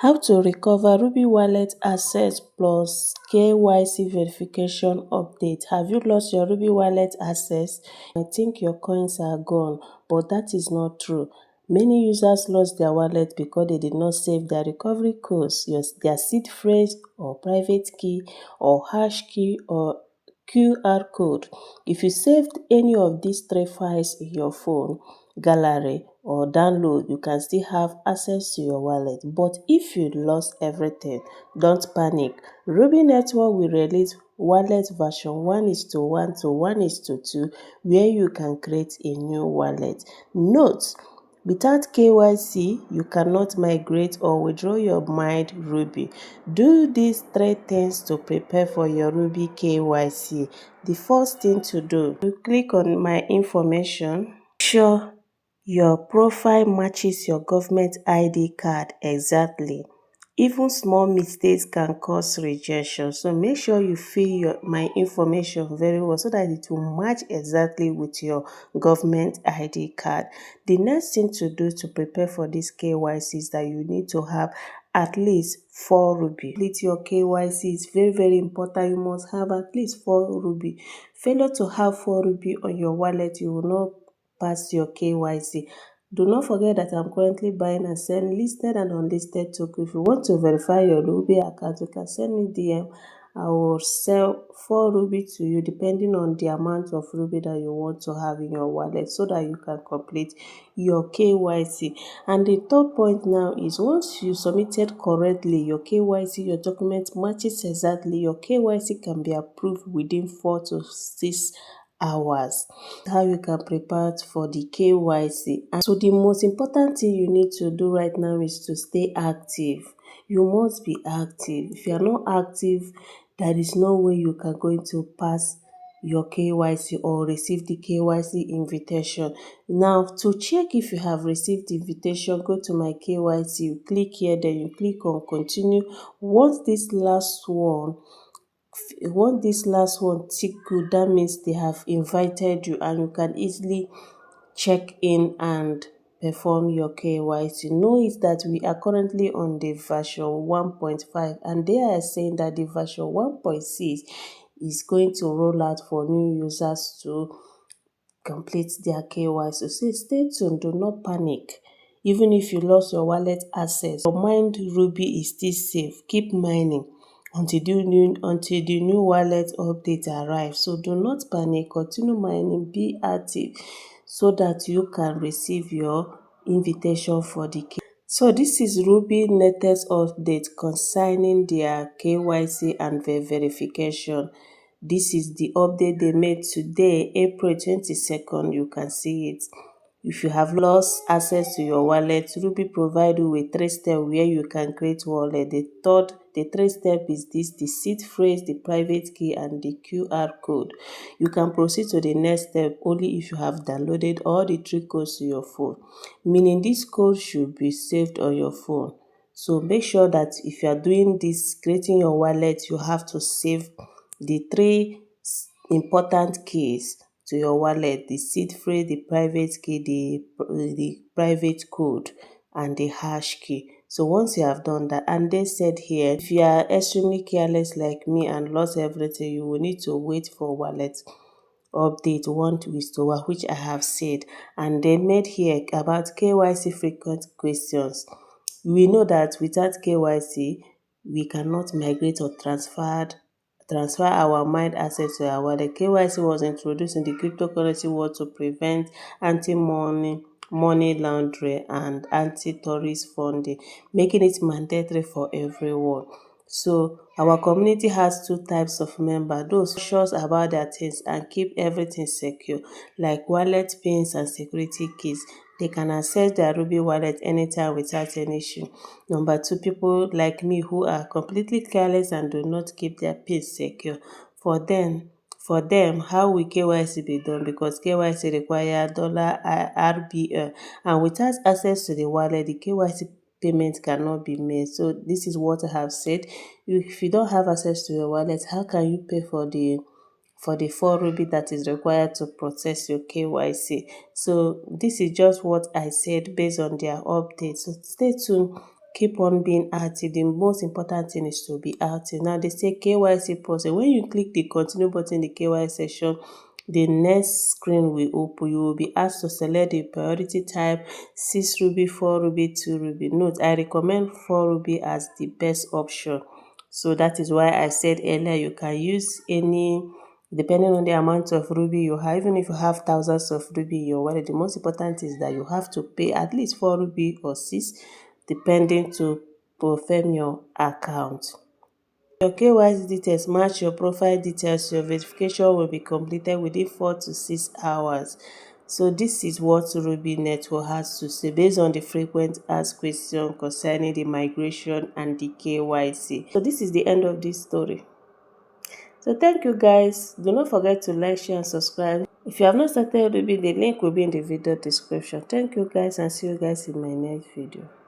How to recover Ruby Wallet access plus KYC verification update. Have you lost your Ruby Wallet access? I think your coins are gone, but that is not true. Many users lost their wallet because they did not save their recovery codes, their seed phrase or private key or hash key or QR code. If you saved any of these three files in your phone, gallery or download, you can still have access to your wallet. But if you lost everything, don't panic. Rubi Network will release wallet version 1:1 to 1:2 where you can create a new wallet. Note: without KYC, you cannot migrate or withdraw your mined Ruby. Do these three things to prepare for your Ruby KYC. The first thing to do, you click on My Information. Sure your profile matches your government ID card exactly. Even small mistakes can cause rejection, so make sure you fill my information very well so that it will match exactly with your government ID card. The next thing to do to prepare for this KYC is that you need to have at least 4 Ruby. Complete your KYC is very important. You must have at least 4 Ruby. Failure to have 4 Ruby on your wallet, you will not pass your KYC. Do not forget that I'm currently buying and selling listed and unlisted token. If you want to verify your Ruby account, you can send me DM. I will sell 4 Ruby to you depending on the amount of Ruby that you want to have in your wallet so that you can complete your KYC. And the third point now is once you submitted correctly your KYC, your document matches exactly, your KYC can be approved within 4 to 6 hours. How you can prepare for the KYC. And so the most important thing you need to do right now is to stay active. You must be active. If you are not active, there is no way you can going to pass your KYC or receive the KYC invitation. Now, to check if you have received the invitation, go to my KYC, you click here, then you click on continue. Once this last one tick good, that means they have invited you and you can easily check in and perform your KYC. Know is that we are currently on the version 1.5 and they are saying that the version 1.6 is going to roll out for new users to complete their KYC. So stay tuned, do not panic. Even if you lost your wallet access, your mined Ruby is still safe. Keep mining until the new wallet update arrives. So do not panic, continue mining, be active so that you can receive your invitation for the KYC. So this is Rubi latest update concerning their KYC and verification. This is the update they made today, April 22nd. You can see it. If you have lost access to your wallet, Rubi provide you with 3 steps where you can create wallet. The 3 step is this: the seed phrase, the private key, and the QR code. You can proceed to the next step only if you have downloaded all the 3 codes to your phone, meaning this code should be saved on your phone. So make sure that if you are doing this, creating your wallet, you have to save the 3 important keys to your wallet: the seed phrase, the private key, the private code, and the hash key. So once you have done that, and they said here, if you are extremely careless like me and lost everything, you will need to wait for wallet update 1:1, which I have said. And they made here about KYC frequent questions. We know that without KYC, we cannot migrate or transfer our mined assets to our wallet. KYC was introduced in the cryptocurrency world to prevent money laundering and anti-tourist funding, making it mandatory for everyone. So our community has 2 types of members: those cautious about their things and keep everything secure, like wallet pins and security keys. They can access their Ruby wallet anytime without any issue. Number 2, people like me who are completely careless and do not keep their pins secure. For them, how will KYC be done? Because KYC require $RBL, and without access to the wallet, the KYC payment cannot be made. So this is what I have said. If you don't have access to your wallet, how can you pay for the 4 Ruby that is required to process your KYC? So this is just what I said based on their update. So stay tuned. keep on being active. The most important thing is to be active. Now they say KYC process. When you click the continue button in the KYC section, the next screen will open. You will be asked to select the priority type: 6 Ruby, 4 Ruby, 2 Ruby. Note, I recommend 4 Ruby as the best option. So that is why I said earlier you can use any, depending on the amount of Ruby you have. Even if you have thousands of Ruby in your wallet, the most important is that you have to pay at least 4 Ruby or 6, depending, to confirm your account. Your KYC details match your profile details. Your verification will be completed within 4 to 6 hours. So this is what Rubi Network has to say based on the frequent asked question concerning the migration and the KYC. So this is the end of this story. So thank you guys. Do not forget to like, share and subscribe. If you have not started Rubi, the link will be in the video description. Thank you guys, and see you guys in my next video.